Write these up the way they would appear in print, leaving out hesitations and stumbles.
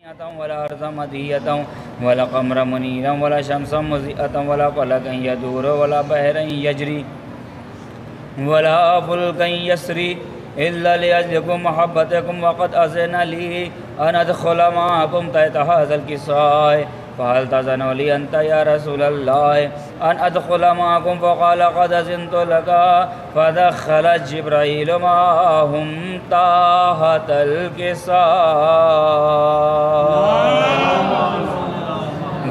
वला अर्ज़ मदीयतन वला क़मर मुनीरन वला शम्सन मुज़ीअतन वला फ़लकन यदूर वला बहरन यजरी वला फुल्कन यसरी इल्ला लिअजलिकुम महब्बतकुम वक़द अज़िन ली अन अदख़ुल मअकुम तहत हाज़ल किसाए फ़हल तज़नु ली अंत या रसूलल्लाह अन अदख़ुल मअकुम फ़क़ाल क़द अज़िनतु लका फ़दख़ल जिब्राईल मअहुम तहतल किसाए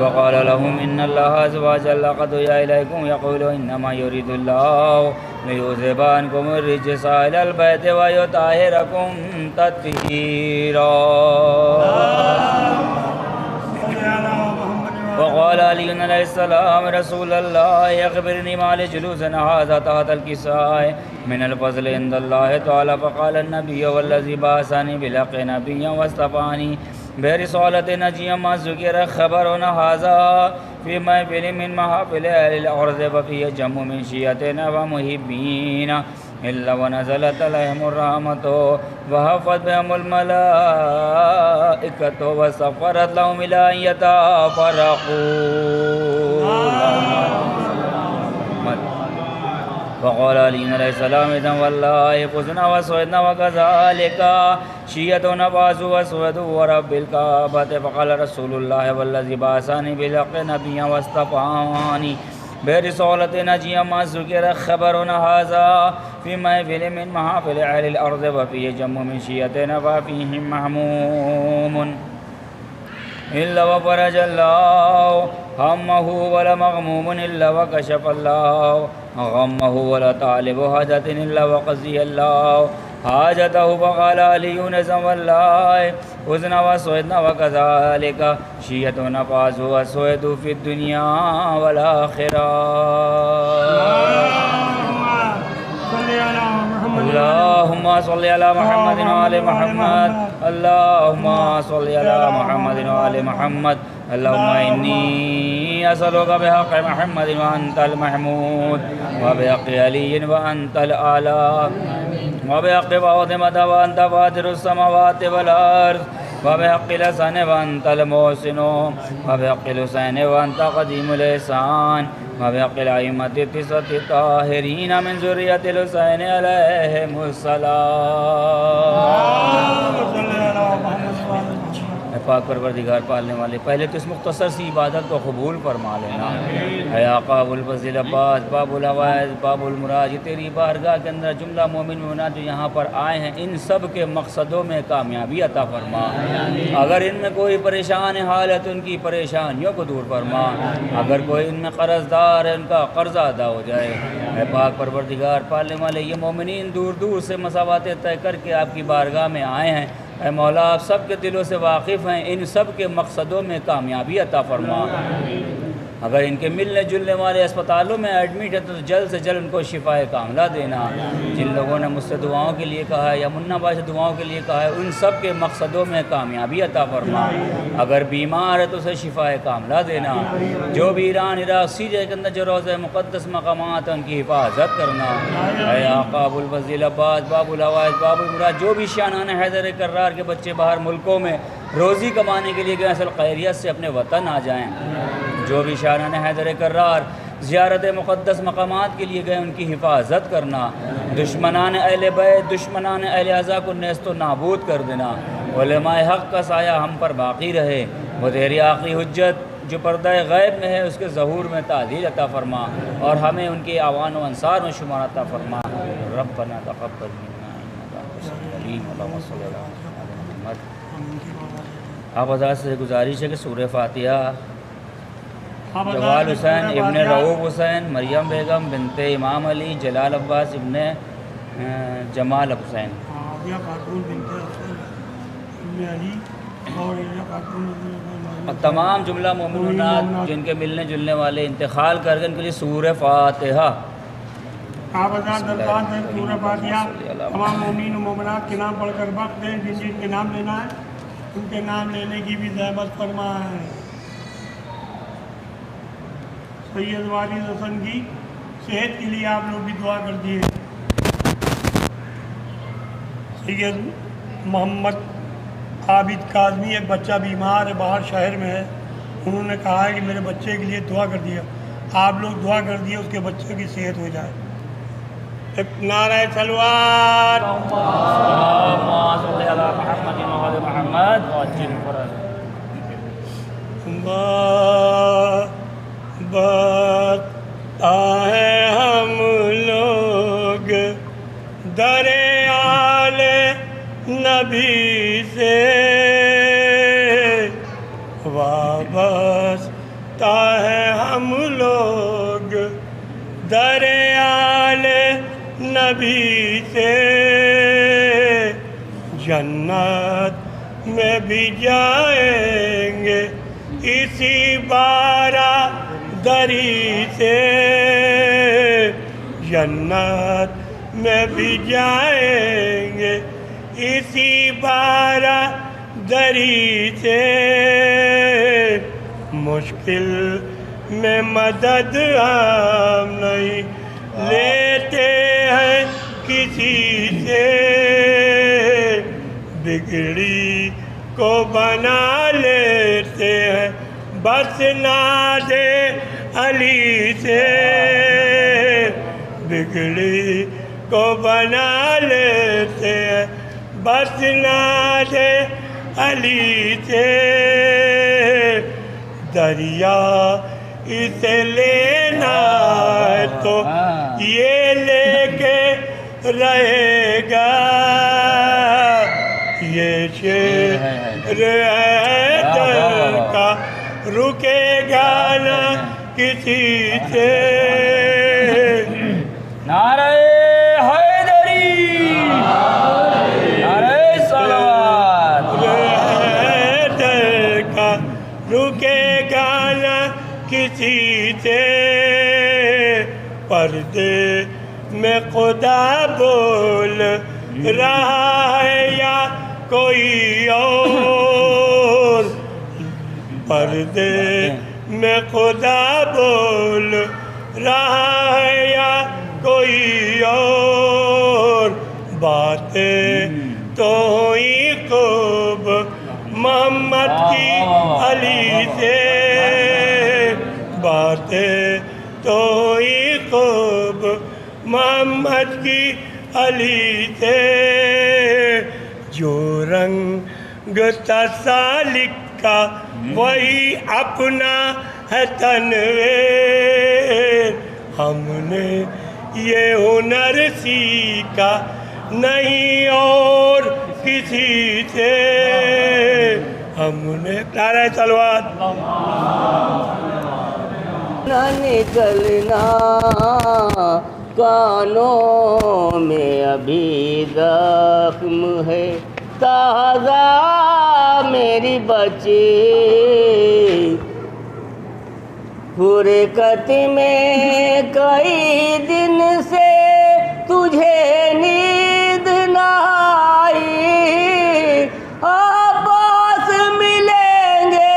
वक़ाल लहुम इन्नल्लाह अज़्ज़ व जल्ल क़द उहिया इलैकुम यक़ूलु इन्नमा युरीदुल्लाहु लियुज़हिबा अन्कुमुर रिज्सा अहलल बैति व युत्तहिरकुम तत्हीरा। वक़ाल अली अलैहिस्सलाम रसूलल्लाह अख़बिरनी मा लिजुलूसिना हाज़ा तहतल किसाए मिनल फ़ज़्लि इंदल्लाहि तआला फ़क़ाल अन्नबिय्यु वल्लज़ी बअसनी बिलहक़्क़ि नबिय्यन वस्तफ़ानी बेरिसालति नजिय्यन मा ज़ुकिर ख़बरुन हाज़ा फ़ी महफ़िलिन मिन महाफ़िलि अहलिल अर्ज़ व फ़ीहि जम्मुन मिन शिय्अतिना व मुहिब्बीना इल्ला व नज़लत अलैहिमुर रहमतु व हफ़्फ़त बिहिमुल मलाइकतु व सफ़रत लहुम इला अन यतफ़र्रक़ू। वक़ाल अली अलैहिस्सलाम इज़न वल्लाहि फ़ुज़ना व सुइदना व कज़ालिका शिय्अतुना फ़ाज़ू व सुअदू व रब्बिल काबति फ़क़ाल रसूलुल्लाह वल्लज़ी बअसनी बिलहक़्क़ि नबिय्यन वस्तफ़ानी बेरिसालति नजिय्यन मा ज़ुकिर ख़बरुना हाज़ा फ़ी महफ़िलिन मिन महाफ़िलि अहलिल अर्ज़ व फ़ीहि जम्मुन मिन शिय्अतिना व फ़ीहि महमूमुन इल्ला व फ़रजल्लाहु हम्महु वला मग़मूमुन इल्ला व कशफ़ल्लाहु गम्महु वला तालिबु हाजतिन इल्ला व क़ज़ियल्लाहु हाजतहु। फ़क़ाल अलियुन इज़न वल्लाहि फ़ुज़ना व सुइदना व कज़ालिका शिय्अतुना फ़ाज़ू व सुअदू फ़िद दुनिया वल आख़िरा। अल्लाहुम्मा सल्लि अला मुहम्मदिन व आलि मुहम्मद अल्लाहुम्मा सल्लि अला मुहम्मदिन व आलि मुहम्मद अल्लाहुम्मा इन्नी असअलुका बिहक़्क़ि मुहम्मदिन व अंतल महमूद व बिहक़्क़ि अलिय्यिन व अंतल आला व बिहक़्क़ि फ़ातिमता व अंत फ़ातिरुस समावाति वल अर्ज़ व बिहक़्क़ि हसन व अंतल मोहसिनु व बिहक़्क़ि हुसैन व अंत क़दीमुल ihसान व बिहक़्क़ि अइम्मति तिस्अति ताहिरीन मिन ज़ुर्रिय्यतिल हुसैन अलैहिमुस्सलाम। पाक परवरदिगार पालने वाले, पहले तो इस मुख्तसर सी इबादत को कबूल फरमा लेना। है आका अबुल फ़ज़ल अब्बास बाबुल हवाइज बाबुल मुराद, ये तेरी बारगाह के अंदर जुमला मोमिन मोमिनात जो यहाँ पर आए हैं इन सब के मकसदों में कामयाबी अता फरमा। अगर इनमें कोई परेशान हाल है तो उनकी परेशानियों को दूर फरमा। अगर कोई इनमें कर्ज़दार है उनका कर्ज़ा अदा हो जाए। है पाक परवरदिगार पालने वाले, ये मोमिनीन दूर दूर से मसावातें तय करके आपकी बारगाह में आए हैं। ऐ मौला, आप सब के दिलों से वाकिफ़ हैं, इन सब के मकसदों में कामयाबी अता फरमा। अगर इनके मिलने जुलने वाले अस्पतालों में एडमिट है तो जल्द से जल्द उनको शिफाए कामला देना। जिन लोगों ने मुझसे दुआओं के लिए कहा है या मुन्ना भाई से दुआओं के लिए कहा है उन सब के मकसदों में कामयाबी अता फरमा। अगर बीमार है तो उसे शिफाए कामला देना। जो भी ईरान इराक़ सीरिया के अंदर जो रोज़े मुक़द्दस मकामात हैं उनकी हिफाजत करना। है आका अबुल फ़ज़ल अब्बास बाबुल हवाइज बाबुल मुराद, जो भी शानान हैदर कर्रार के बच्चे बाहर मुल्कों में रोज़ी कमाने के लिए गए असल खैरियत से अपने वतन आ जाएँ। जो भी शानान हैदर कर्रार ज़ियारत मुक़द्दस मकामात के लिए गए उनकी हिफाजत करना। दुश्मनान अहले बैत दुश्मनान अहले अज़ा को नेस्त व नाबूद कर देना। उलमाए हक़ का साया हम पर बाक़ी रहे। वो तेरी आखिरी हुज्जत जो पर्दा गैब में है उसके ज़हूर में ताज़ील अता फरमा और हमें उनके आवान व अंसार में शुमार अता फरमा। रब्बना तक़ब्बल मिन्ना इन्नका अंतस अलीम। आप हज़रात से गुजारिश है कि सूरह फ़ातिहा जवाल हुसैन इब्न रऊफ़ हुसैन मरियम बेगम बिनते इमाम अली जलाल अब्बास इब्न जमाल हुसैन और तमाम जुमला मोमिनात जिनके मिलने जुलने वाले इंतकाल कर गए उनके लिए सूरह फ़ातिहा। तमाम मोमिन मोमिनात के नाम पढ़कर वक्त दें। जिन जिनके नाम लेना है उनके नाम लेने की भी ज़हमत फरमा है। सैयद वालिद हसन की सेहत के लिए आप लोग भी दुआ कर दिए। सैयद मोहम्मद आबिद काज़मी, एक बच्चा बीमार है, बाहर शहर में है। उन्होंने कहा है कि मेरे बच्चे के लिए दुआ कर दिया, आप लोग दुआ कर दिए उसके बच्चे की सेहत हो जाए। एक नारा सलवात। बता है हम लोग दरे आले नबी से वाबस्ता है हम लोग दरे आले नबी से। जन्नत में भी जाएंगे इसी बारादरी से। जन्नत में भी जाएंगे इसी बारादरी से। मुश्किल में मदद हम नहीं लेते हैं किसी से। बिगड़ी को बना लेते हैं बस नाज़े अली से। बिगड़ी को बना लेते हैं बस नाज़े अली से। दरिया इसे लेना है तो ये लेके रहेगा। ये शेर हैदर का रुकेगा ना किसी से। नारे हैदरी, नारे सलावत। हैदर का रुकेगा ना किसी से। पर्दे में खुदा बोल रहा है या कोई और। पर्दे में खुदा बोल रहा है या कोई और। बातें तो हुई खूब मोहम्मद की अली से। बातें तो हुई खूब मोहम्मद की अली से। जो रंग तसालिक का वही अपना है तनवीर। हमने ये हुनर सीखा नहीं और किसी से। हमने नारा सलवात। न निकलना कानों में अभी जख्म है ताज़ा मेरी बच्ची। फुरकत में कई दिन से तुझे नींद न आई। पास मिलेंगे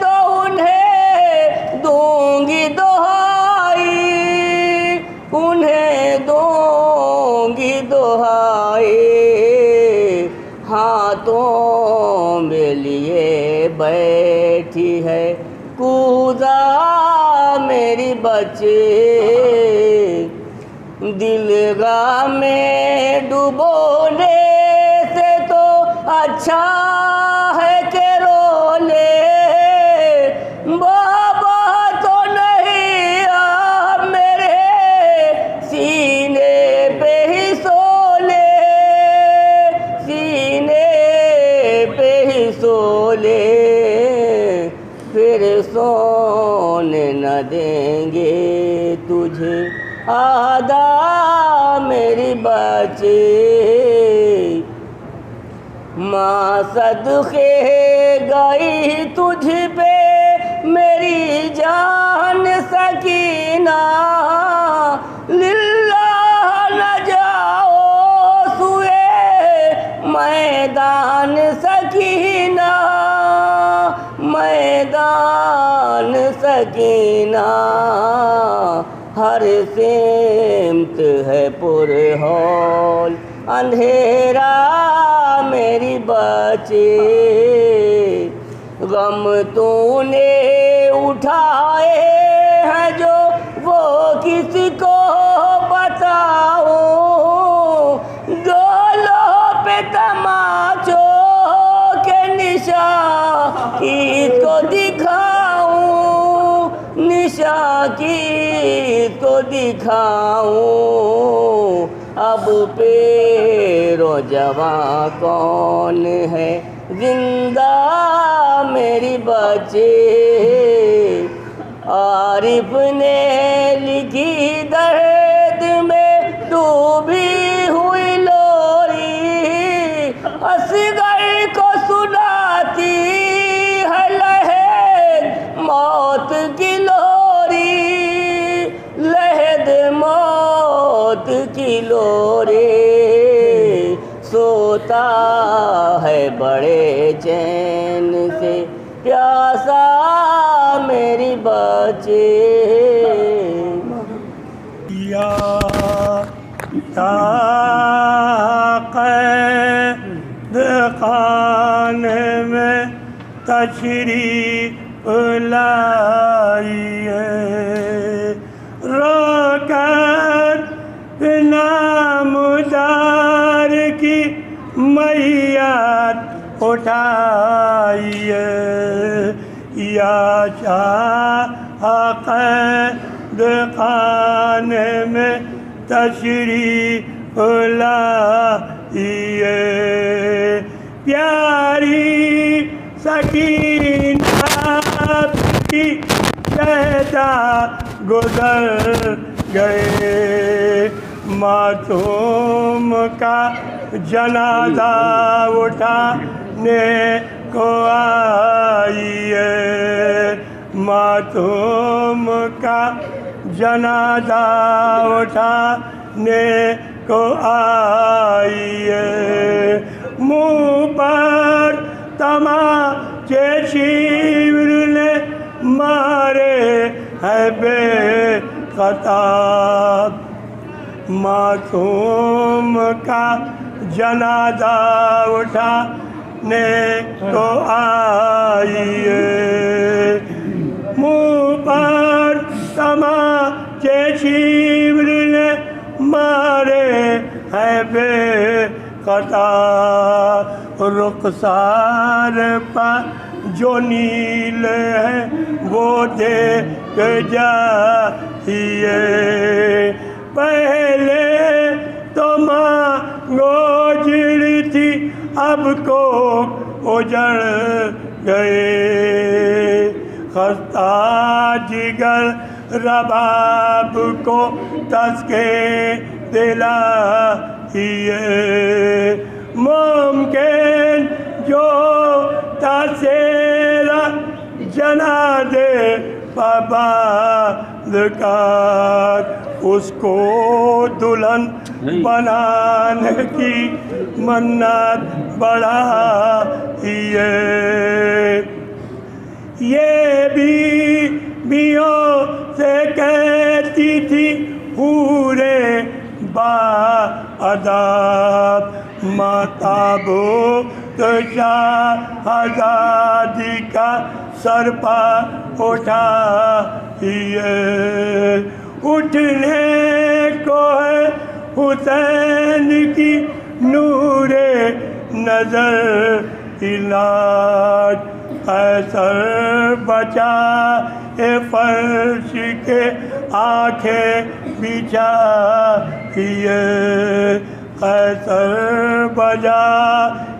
तो उन्हें दूंगी दुहाई। उन्हें दूंगी दुहाई। हाथों में लिए बैठी है कूदा मेरी बच्ची। दिलगाह में डुबोने से तो अच्छा है कि रो ले। बाबा तो नहीं आप मेरे सीने पे ही सो ले। सीने पे ही सो ले। फिर सोने न देंगे तुझे आदा मेरी बच्ची। माँ सदके गई तुझ पे मेरी जान सकीना। लिल्लाह न जाओ सुए मैदान सकीना। मैदान सकीना। हर सिमत है पुरहौल अंधेरा में मेरी बच्चे, गम तूने उठाए हैं जो वो किसको बताऊं, गोलों पे तमाचों के निशान किसको दिखाऊं, निशान किसको दिखाऊं। अब पेरो जवां कौन है जिंदा मेरी बच्चे, आरिफ ने लिखी दर्द में डूबी हुई लोरी, असगर को सुनाती है लहद मौत की लोरी, लहद मौत की लोरी। सोता है बड़े चैन से प्यासा मेरी बच्चे, या कैद खाने में तशरीफ लाइए, रोकर नामदार की मैयत उठाइए, या शाह कैद खाने में तशरीफ लाइए, प्यारी सकीना की शहदा गुजर गए, मासूम का जनाजा उठाने को आइए, मासूम का जनाजा उठाने को आइए, मुँह पर तमाचे शिविर ने मारे है बेखताब, मासूम का जनाजा उठाने को आइए, मुँह पर तमाचे शिविर ने मारे है बेखताब, रुखसार पर जो नील है वो देख जाइए, पहले तो माँ गोजर थी अब को उजड़ गए, खस्ता जिगर रबाब को तस्के दिलाइए, मुमकिन जो तसेरा जना दे पाबंद का, उसको दुल्हन बनाने की मन्नत बढ़ाइए, ये भी बियों से कहती थी पूरे बाअदाब, माताबो तो आज़ादी का सर पर उठाइए, उठने को है हुसैन की नूरे नजर इलाज, कैसर बचा ए फर्श के आंखें बिछाइए, कैसर बजा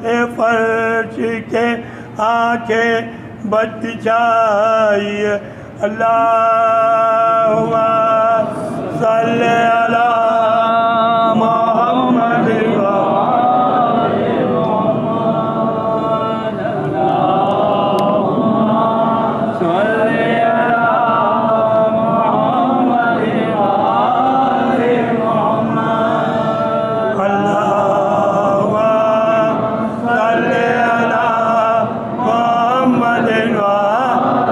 ए फर्श के आंखें बिछाइए, अल्लाहुम्मा सल्ली अला मुहम्मद व आले मुहम्मद, अल्लाहुम्मा सल्ली अला मुहम्मद व आले मुहम्मद, अल्लाहुम्मा सल्ली अला मुहम्मद व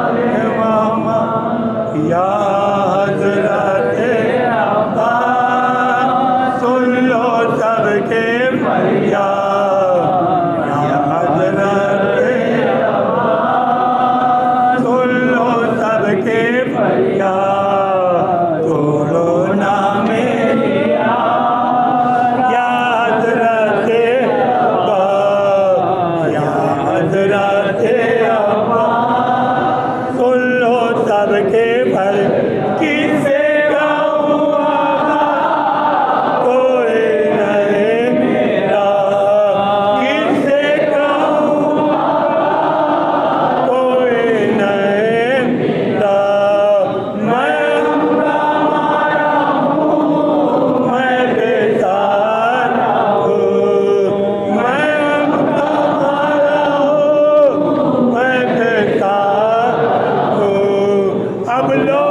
आले मुहम्मद। या हज़रत अब्बास सुन लो सबके फरियाद, या फरियाद तोड़ो ना मेरी याद रखे अब्बा, याद रखे अब्बा, सुन लो सबके भर किसे गाऊं आका, कोई नहीं मेरा किसे गाऊं, कोई नहीं मेरा। मैं हमारा हूँ, मैं बेचारा हूँ, मैं हमारा हूँ, मैं बेचारा हूँ। अब लो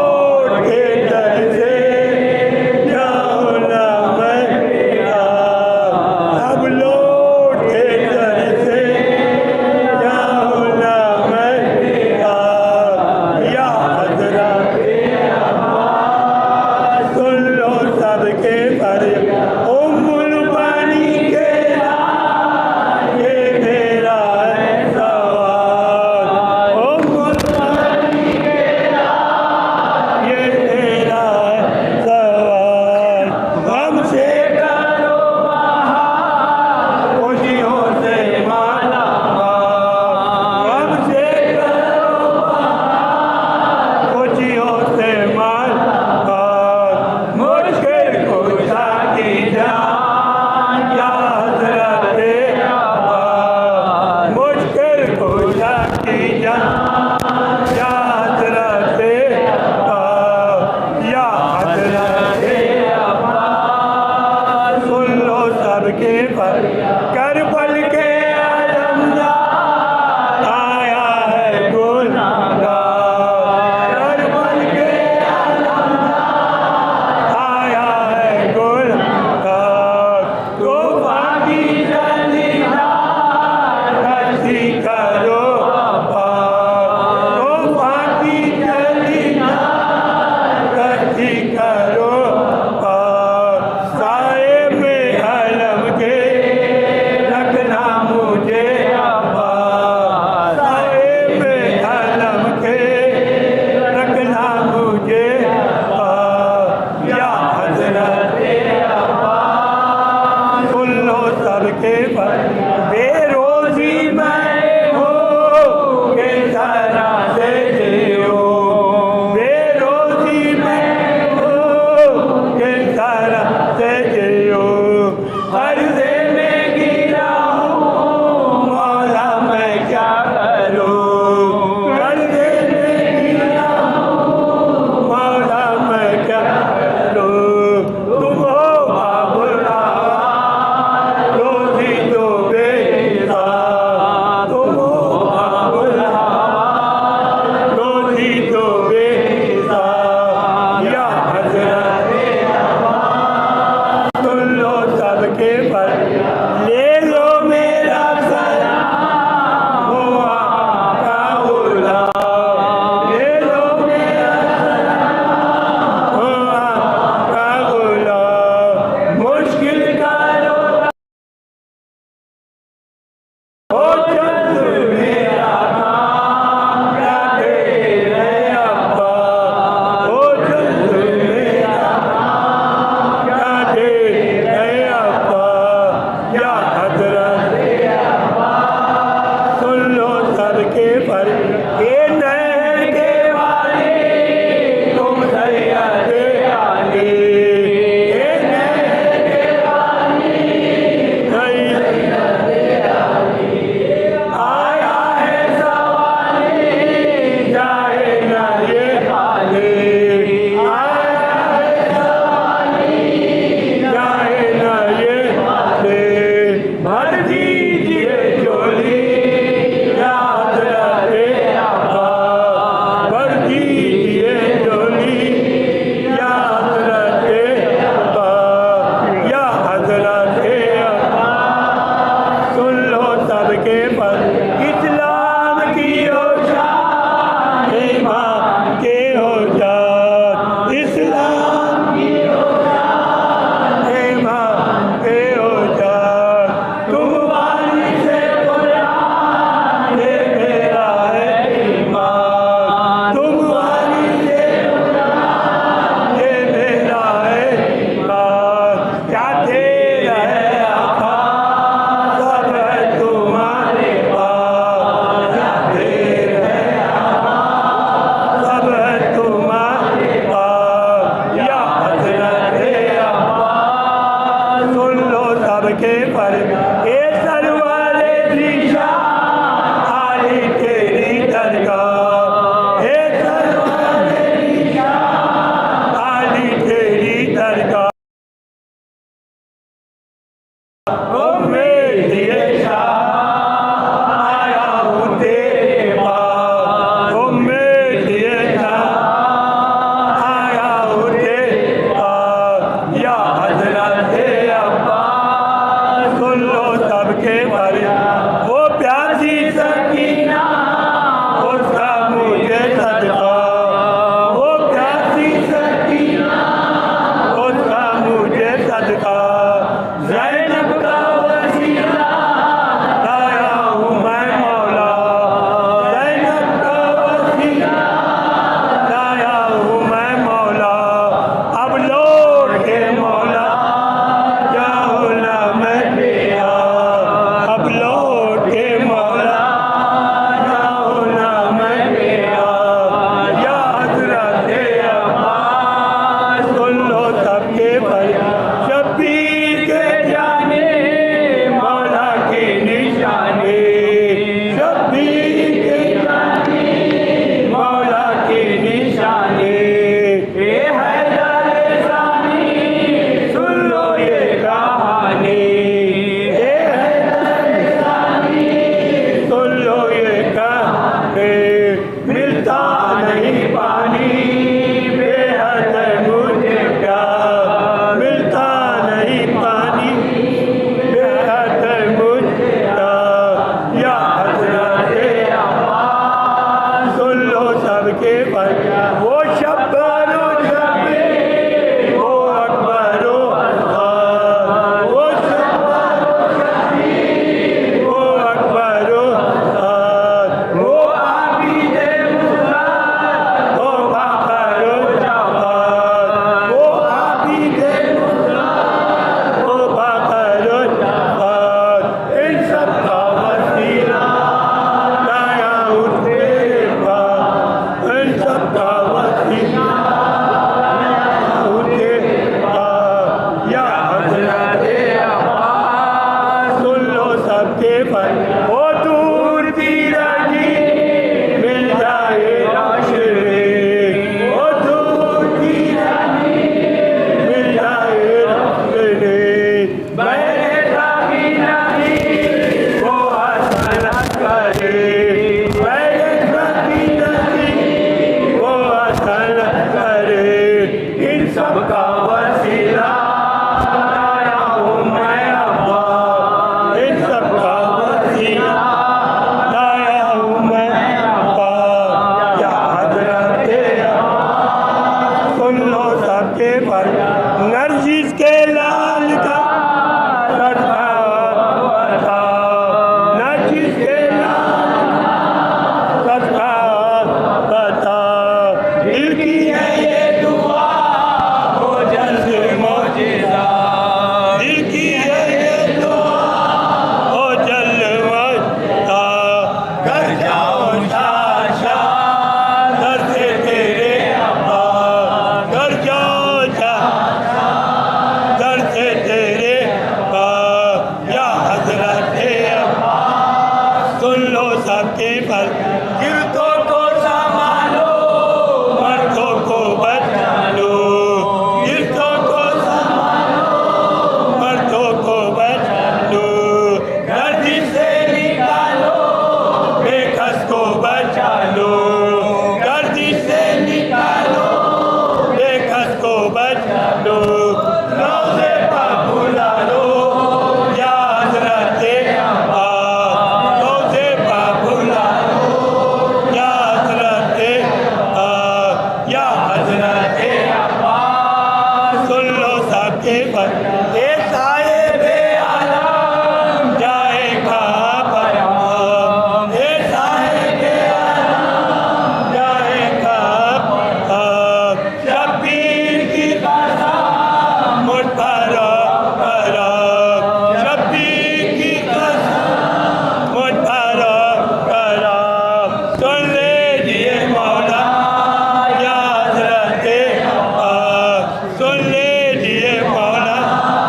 सुन लीजिए मौला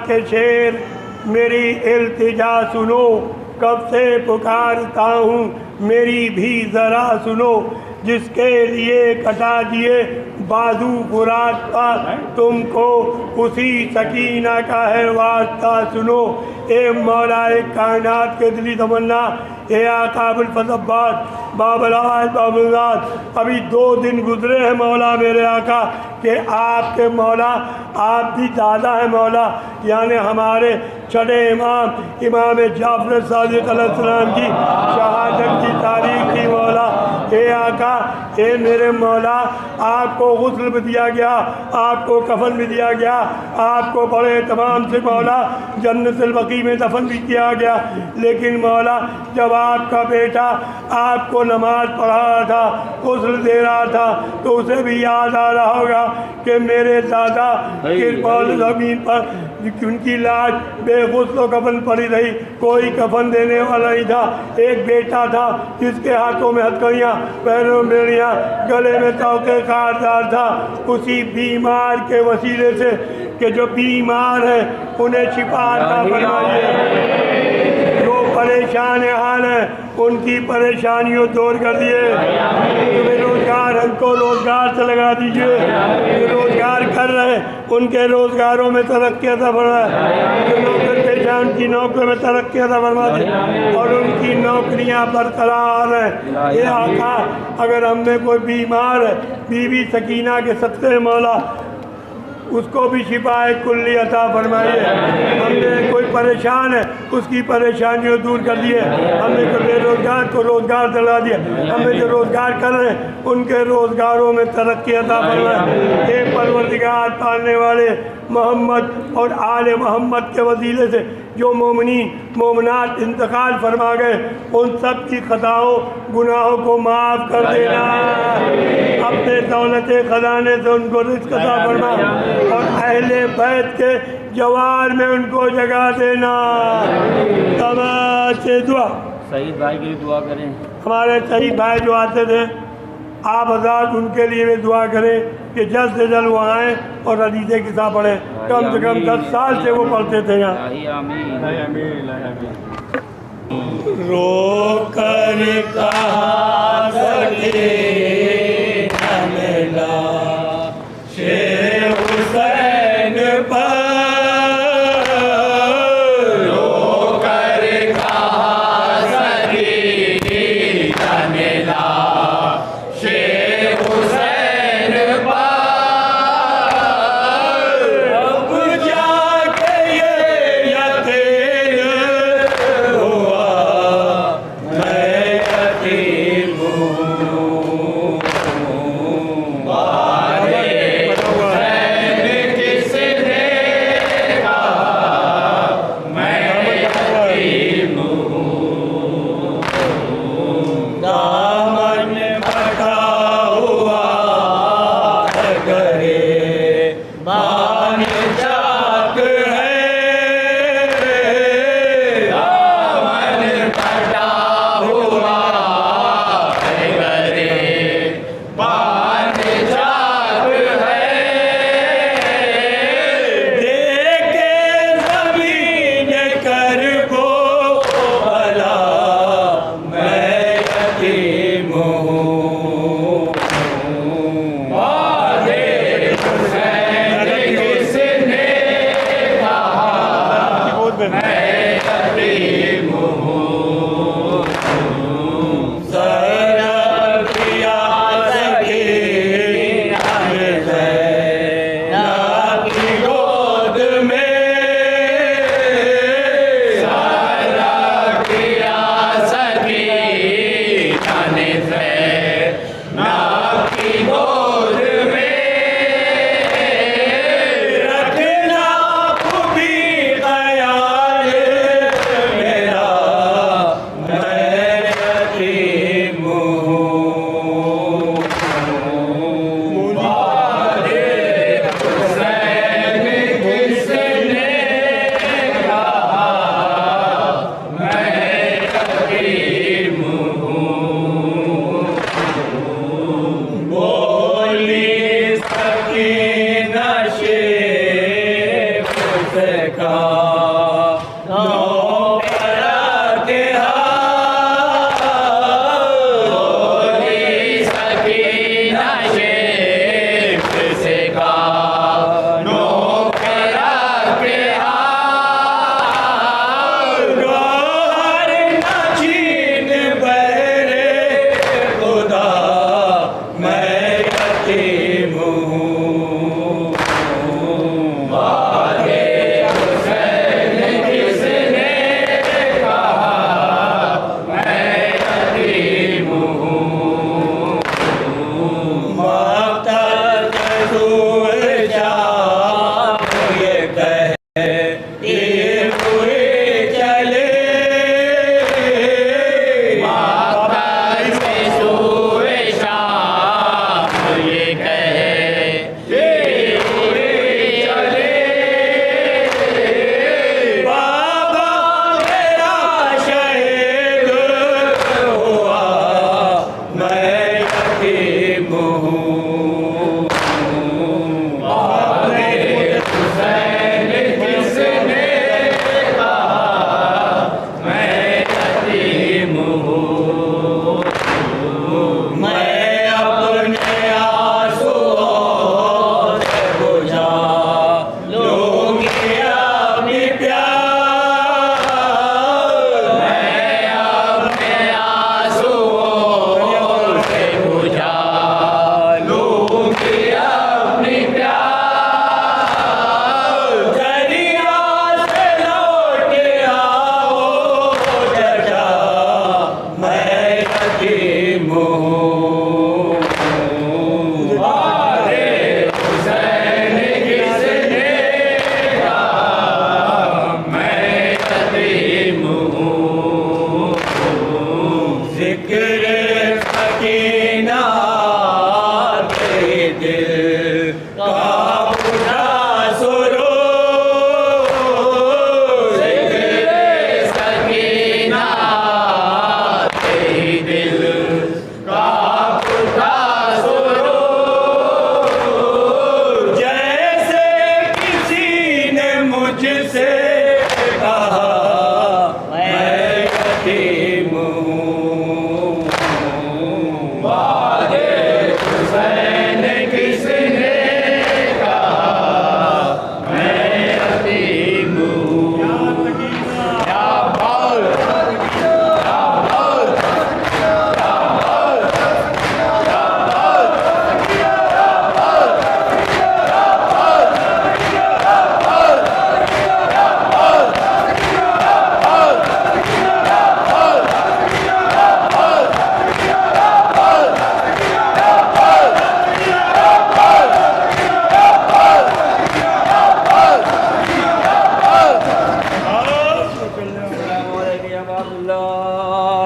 के शेर मेरी इल्तिजा सुनो, कब से पुकारता हूँ मेरी भी ज़रा सुनो। जिसके लिए कटा दिए बाजू फुरात का, तुमको उसी सकीना का है वास्ता सुनो। ए मौलाए कायनात के दिली तमन्ना, ए आकाबुल फज़ब्बात बाबुल आवाज़ बाबुल ज़ात, अभी 2 दिन गुजरे हैं मौला मेरे आका कि आपके मौला आप भी ज़्यादा है मौला, यानी हमारे छठे इमाम जाफर सादिक अलैहिस्सलाम की शहादत की तारीख थी मौला। हे आका, हे मेरे मौला, आपको गुस्ल भी दिया गया, आपको कफन भी दिया गया, आपको बड़े तमाम से मौला जन्नतुल बकी में दफन भी किया गया। लेकिन मौला जब आपका बेटा आपको नमाज पढ़ा रहा था, गुस्ल दे रहा था, तो उसे भी याद आ रहा होगा कि मेरे दादा किरपाल ज़मीन पर उनकी लाश बेगुस्ल कफन पड़ी रही, कोई कफन देने वाला नहीं था। एक बेटा था जिसके हाथों में हथकड़ियाँ, पैरों में बेड़ियाँ, गले में तौके कारदार था। उसी बीमार के वसीले से कि जो बीमार है उन्हें शिफा अता फरमाइए, जो परेशान हाल है उनकी परेशानियों दूर कर दिए। तुम्हें रोजगार, हमको रोजगार से लगा दीजिए। जो रोजगार कर रहे हैं उनके रोजगारों में तरक्की अता फरमाए, जो नौकर पेशान की नौकरी में तरक्की अता फरमा दे और उनकी नौकरियां बरकरार हैं। ये आका, अगर हमने कोई बीमार है, बीवी सकीना के सत्ते मौला उसको भी शिफाए कुल्ली अता फरमाइए। हमने कोई परेशान है उसकी परेशानियों दूर कर दिए। हमने जो बेरोजगार को रोज़गार दिला दिया, हमें जो रोज़गार कर रहे हैं उनके रोज़गारों में तरक्की अता फरमाए। हे परवरदिगार, पालने वाले मोहम्मद और आले मोहम्मद के वसीले से जो मोमिनीन मोमिनात इंतकाल फरमा गए, उन सब की खताओं गुनाहों को माफ़ कर देना। अपने दौलत ख़जाने से उनको रिज़्क़ अता फरमा और अहले बैत के जवार में उनको जगह देना। तमाम से दुआ शहीद भाई के लिए दुआ करें। हमारे शहीद भाई जो आते थे, आप हज़रात उनके लिए भी दुआ करें कि जल्द से जल्द वो आएँ और हदीसे की सा पढ़ें। कम से कम 10 साल से वो पढ़ते थे यहाँ। रो कर कहा सके मिला शेर हुसैन पर, जाने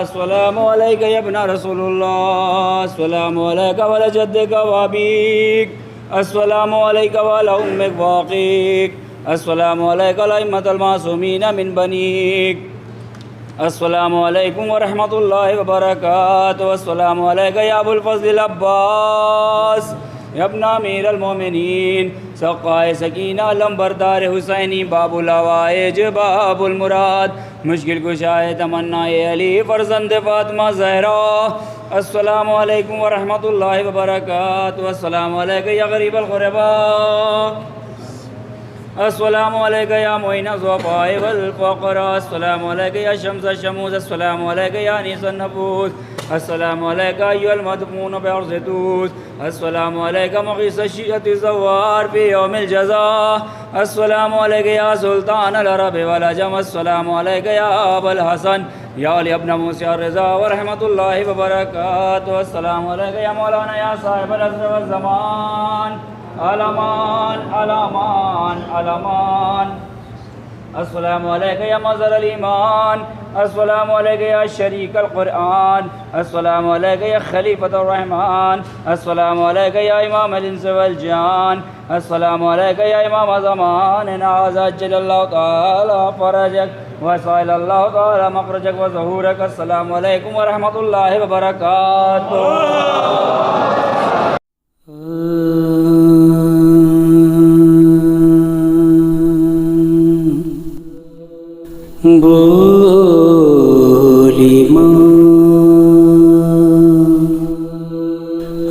अस्सलामु अलैका या इब्न रसूलुल्लाह, अस्सलामु अलैका व अला जद्दिका व अबीक, अस्सलामु अलैका व अला उम्मिक व अखीक, अस्सलामु अलैका व अला इम्मतिल मासूमीन मिन बनीक, अस्सलामु अलैकुम व रहमतुल्लाहि व बरकातुहू, अस्सलामु अलैका या अबुल फज़्ल अब्बास या इब्न अमीरुल मोमिनीन, सक़ाए सकीना लंबरदार हुसैनी, बाबुल हवाइज बाबुल मुराद, मुश्किल कुशाए तमन्नाए अली फरजंद फातिमा ज़हरा, अस्सलामु अलैकुम व रहमतुल्लाहि व बरकातुहू, अस्सलामु अलैका या गरीबल गुरबा, अस्सलामु अलैका या मुइना ज़ुअफ़ाए वल फ़क़रा, अस्सलामु अलैका या शम्स शमूस, अस्सलामु अलैका या अनीसन नफूस, अस्सलामु अलैका अय्युहल मदफून बिअर्ज़ि तूस, अस्सलामु अलैका मुग़ीस शिअति ज़व्वार फ़ी यौमिल जज़ा, अस्सलामु अलैका या सुल्तान अल अरब वल अजम, अस्सलामु अलैका या अबल हसन या अली इब्न मूसा रज़ा व रहमतुल्लाहि व बरकातुहू, अस्सलामु अलैका या मौलाना या साहिबल असर वज़ ज़मान, अलमान अलमान अलमान, अस्सलामु अलैका या मज़हर अल ईमान, अस्सलामु अलैका या शरीक अल कुरआन, अस्सलामु अलैका या खलीफतुर रहमान, अस्सलामु अलैका या इमाम अल इंस वल जान, अस्सलामु अलैका या इमाम ज़मान अज़्जलल्लाहु तआला फरजक व सअलल्लाहु तआला मखरजक व ज़हूरक, अस्सलामु अलैकुम व रहमतुल्लाहि व बरकातुहू। बोली माँ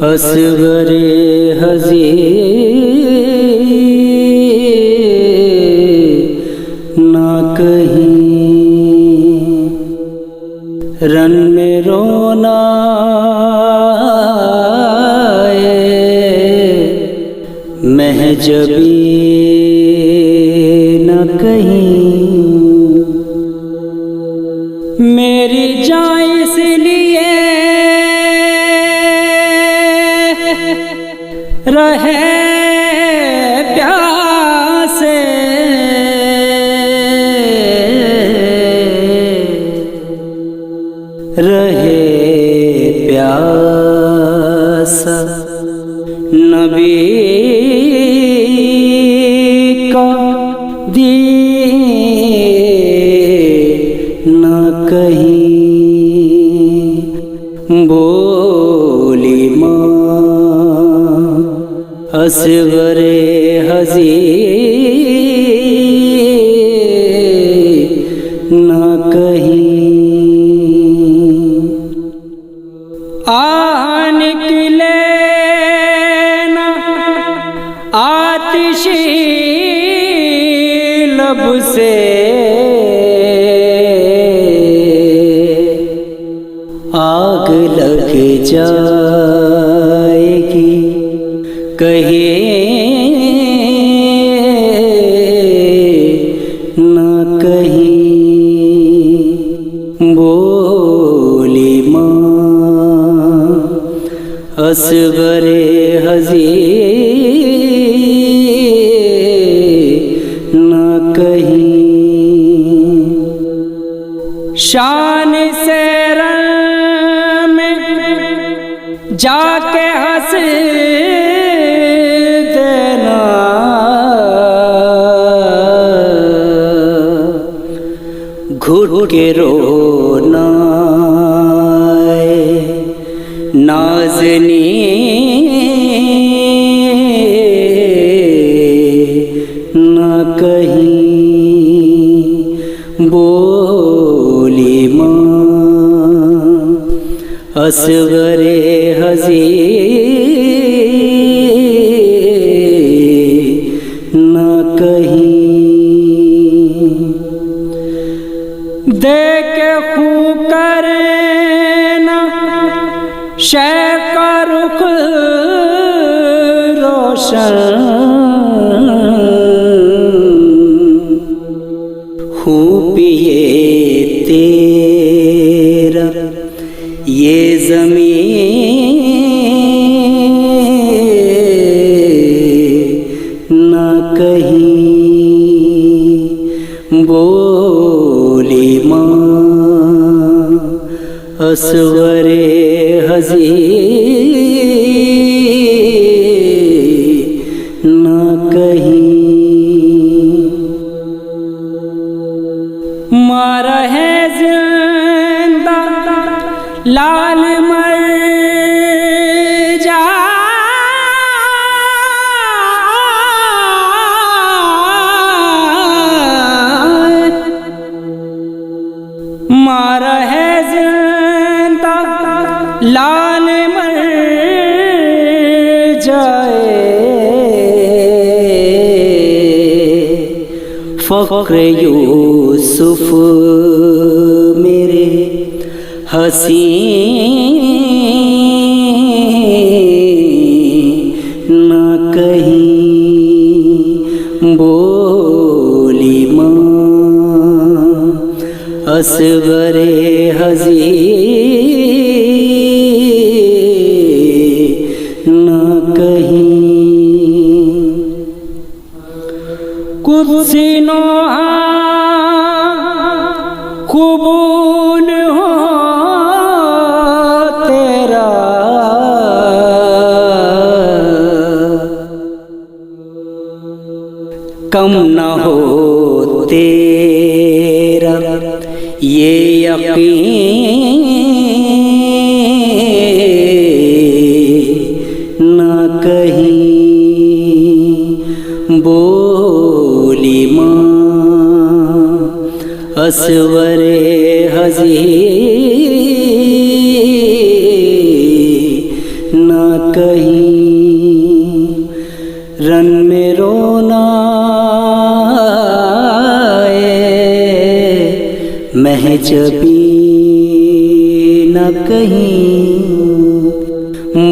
असगरे हज़ी ना कहीं रन में रोना महजबी न कहीं मेरी जान इसलिए रहे प्यासे रहे प्यासा नबी का दीन न कहीं बोली माँ असगरे हज़ी न कहीं निकले न आतिशी लब से आग लग जाएगी कहीं न कहीं बोली माँ असगरे हजी न कहीं। शान से रन में जाके हंस देना, घुट के रोना नाज़नी न कहीं। बोली माँ असगरे हजी न कहीं। देख खूब करना शय का रुख रोशन, हूँ पिए तेरा ये ज़मीन न कहीं। बोली माँ असगरे हजी न कहीं। मारा है जिंदा लाल मर जा, मारा है जिंदा लाल मर जाए। फ़ख्र यूसुफ मेरे हसीन न कहीं। बोली माँ असगरे हजी न कहीं। कुर्सी नोहा कबूल हो तेरा, कम न हो तेरा ये यकीन न कहीं। बोली माँ असगरे हजी न कहीं। रन में रोना महजबी न कहीं।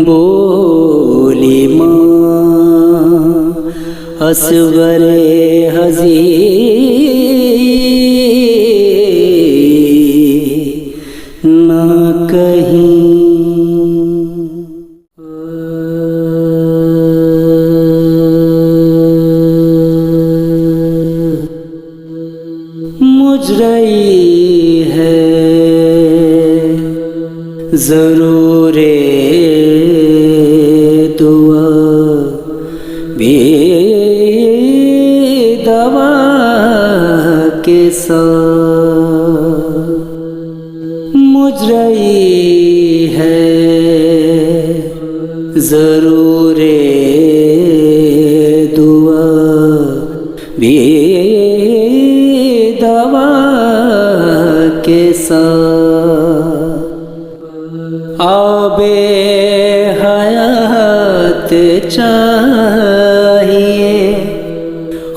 बोली माँ असगरे हजी न कहीं। मुझ रही है ज़रूर दुआ भी दवा के साथ। मुझ रही है ज़रूर दुआ भी दवा के साथ। आबे हयात चाहिए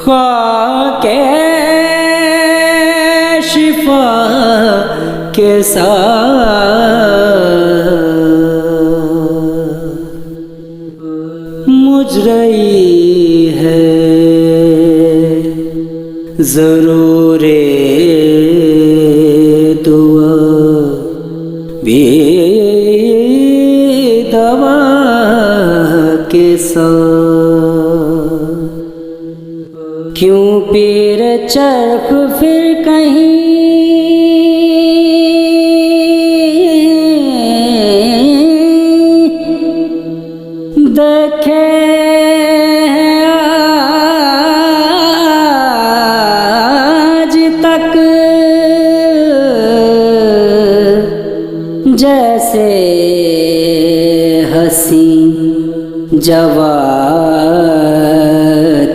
ख़ाके शिफा के साथ। मुझ रही है ज़रूर दुआ भी दवा के साथ। क्यों पीर चरख फिर कहीं देखे आज तक जैसे हसी जवा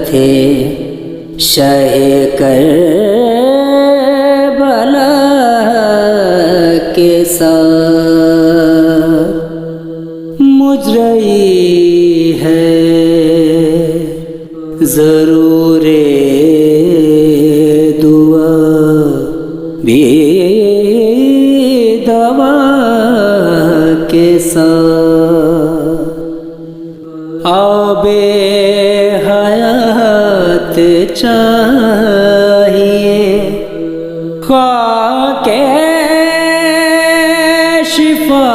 थे शहे करबला के साथ। मुजरई है ज़रूर दुआ भी दवा के साथ। आबे हयात चाहिए खाके शिफा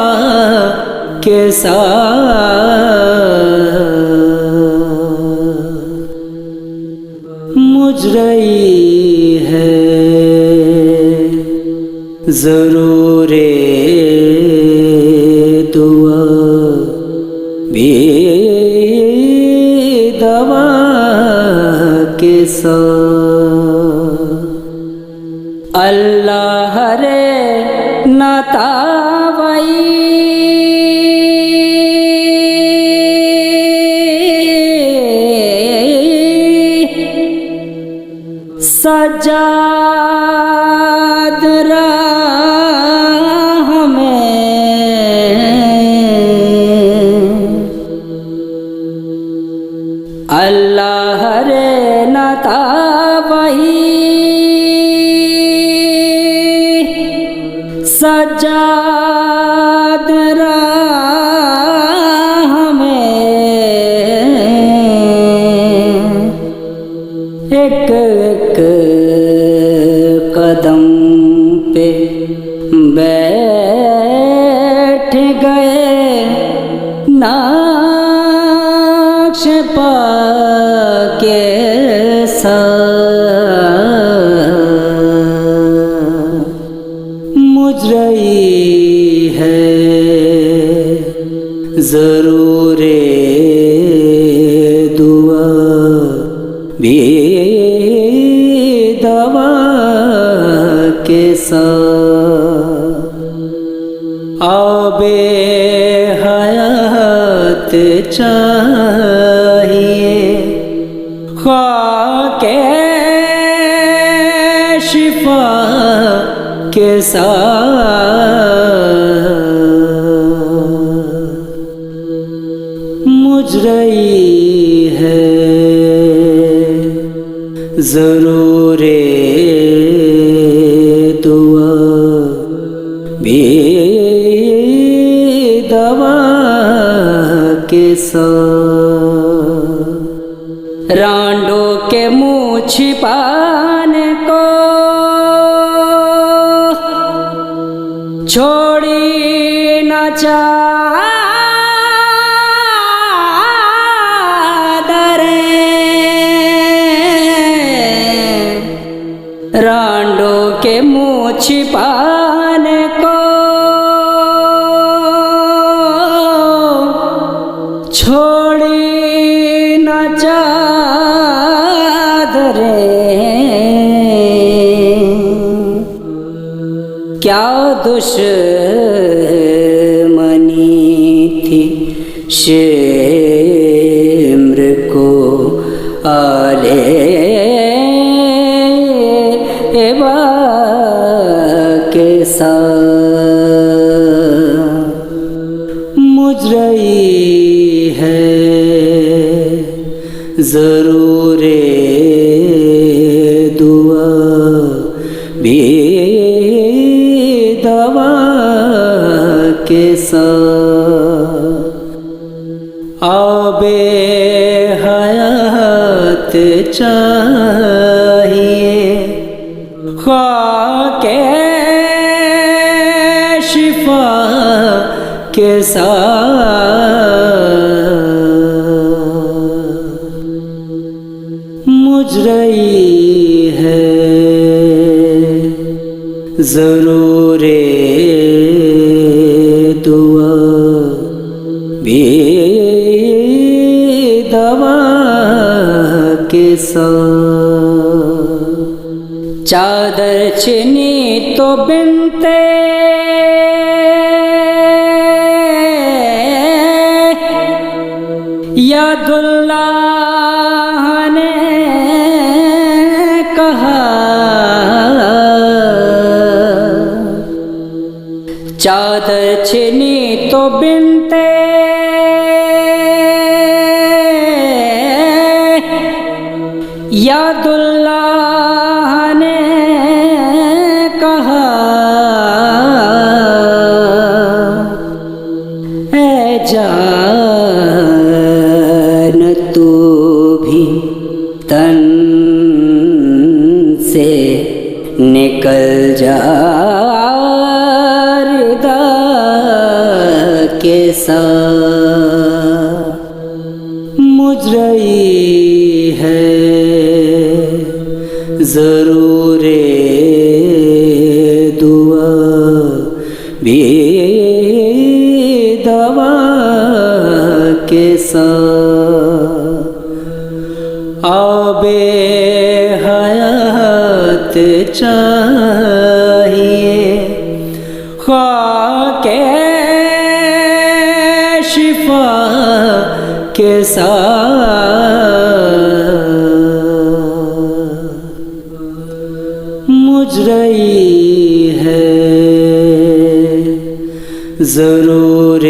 के साथ। मुजरई है ज़रूर दुआ भी दवा के साथ। अल्लाह रे नतावई सजाद राह में अल्लाह रे नतावई सजाद राह में एक एक कदम पे बैठ गए नाक्श पाके साथ। मुजरई है ज़रूर दुआ भी दवा के साथ। आबे हयात चाहिए खाके शिफा के साथ। मुजरई है ज़रूर दुआ भी दवा के साथ। रांडो के मुँह छिपाने को छोड़ी न चादरें। रांडो के मुँह छिपाने को छोड़ी न चादरें। क्या दुश्मनी थी शेम्र को आले एबा के साथ। मुजरई है ज़रूर दुआ भी दवा के साथ। आबे हयात चाहिए खाके शिफा के साथ। रही है ज़रूर दुआ भी दवा के साथ। चादर चुनी तो बिनते यादुल्लाह ने कहा, चादर चुनी तो बिनते यादुल्लाह ने कहा, ऐ जान तू भी तन से निकल जा रिदा के साथ। मुझ रही है ज़रूर दुआ भी दवा के साथ। आबे हयात चाहिए ख़ाके शिफा के साथ। मुझ रही है ज़रूर